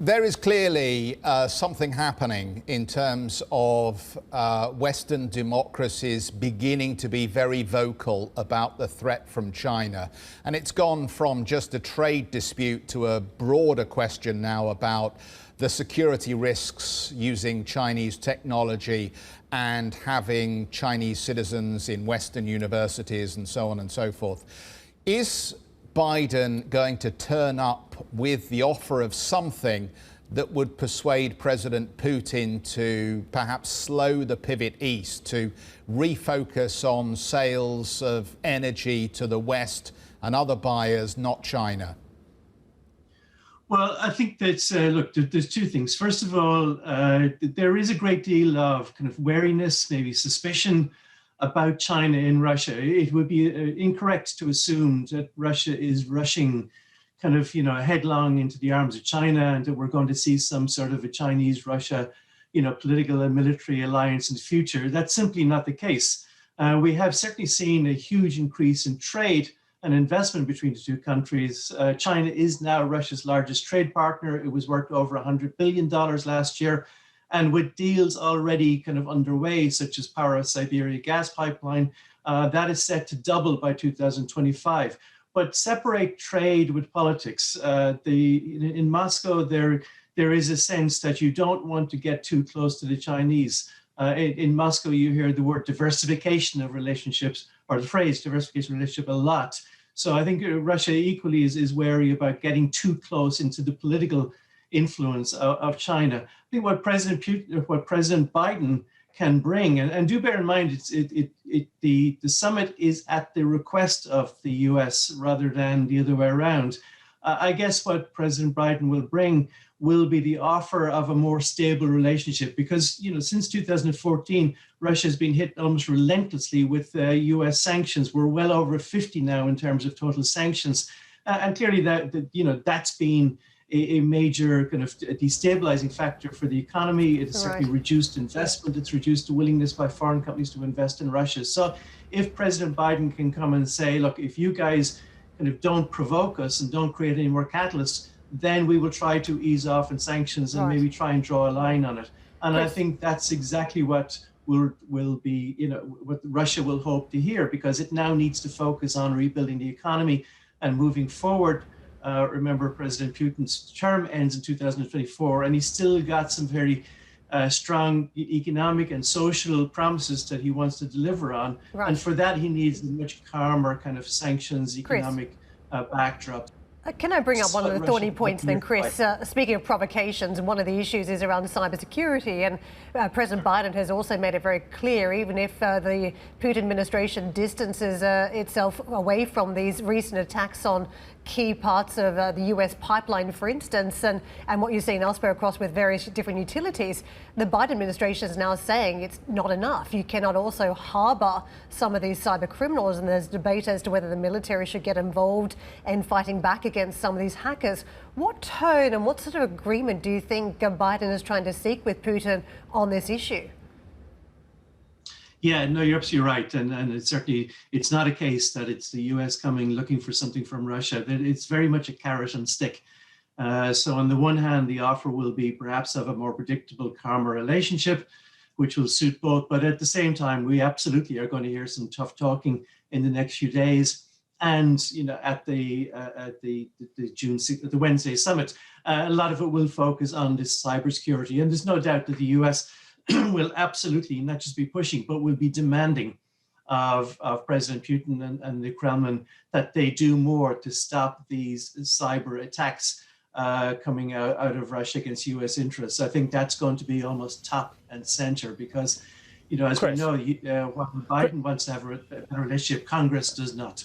There is clearly something happening in terms of Western democracies beginning to be very vocal about the threat from China. And it's gone from just a trade dispute to a broader question now about the security risks using Chinese technology and having Chinese citizens in Western universities and so on and so forth. Is Biden going to turn up with the offer of something that would persuade President Putin to perhaps slow the pivot east, to refocus on sales of energy to the West and other buyers, not China? Well, I think that, look, there's two things. First of all, there is a great deal of kind of wariness, maybe suspicion about China in Russia. It would be incorrect to assume that Russia is rushing kind of, headlong into the arms of China and that we're going to see some sort of a Chinese-Russia, political and military alliance in the future. That's simply not the case. We have certainly seen a huge increase in trade and investment between the two countries. China is now Russia's largest trade partner. It was worth over $100 billion last year. And with deals already kind of underway, such as Siberia gas pipeline, that is set to double by 2025. But separate trade with politics. In Moscow, there is a sense that you don't want to get too close to the Chinese. In Moscow, you hear the word diversification of relationships, or the phrase diversification of relationship a lot. So I think Russia equally is wary about getting too close into the political influence of China. I think what President Biden can bring, and do bear in mind, the summit is at the request of the US rather than the other way around. I guess what President Biden will bring will be the offer of a more stable relationship because, since 2014, Russia has been hit almost relentlessly with US sanctions. We're well over 50 now in terms of total sanctions. And clearly that's been a major kind of destabilizing factor for the economy. It has certainly reduced investment. It's reduced the willingness by foreign companies to invest in Russia. So if President Biden can come and say, look, if you guys kind of don't provoke us and don't create any more catalysts, then we will try to ease off in sanctions and maybe try and draw a line on it. And I think that's exactly what will be, what Russia will hope to hear, because it now needs to focus on rebuilding the economy and moving forward. Remember, President Putin's term ends in 2024, and he's still got some very strong economic and social promises that he wants to deliver on. And for that, he needs a much calmer kind of sanctions economic backdrop. Can I bring up one of the thorny points then, Chris? Speaking of provocations, one of the issues is around cybersecurity, and President Biden has also made it very clear, even if the Putin administration distances itself away from these recent attacks on key parts of the US pipeline, for instance, and what you're seeing elsewhere across with various different utilities, the Biden administration is now saying it's not enough. You cannot also harbour some of these cyber criminals, and there's debate as to whether the military should get involved in fighting back against some of these hackers. What tone and what sort of agreement do you think Biden is trying to seek with Putin on this issue? Yeah, no, you're absolutely right. And it's not a case that it's the US coming looking for something from Russia. It's very much a carrot and stick. So on the one hand, the offer will be perhaps of a more predictable, calmer relationship, which will suit both. But at the same time, we absolutely are going to hear some tough talking in the next few days. And, at the Wednesday summit, a lot of it will focus on this cybersecurity. And there's no doubt that the US will absolutely not just be pushing, but will be demanding of President Putin and the Kremlin that they do more to stop these cyber attacks coming out of Russia against US interests. I think that's going to be almost top and center because, as we know, while Biden wants to have a relationship, Congress does not.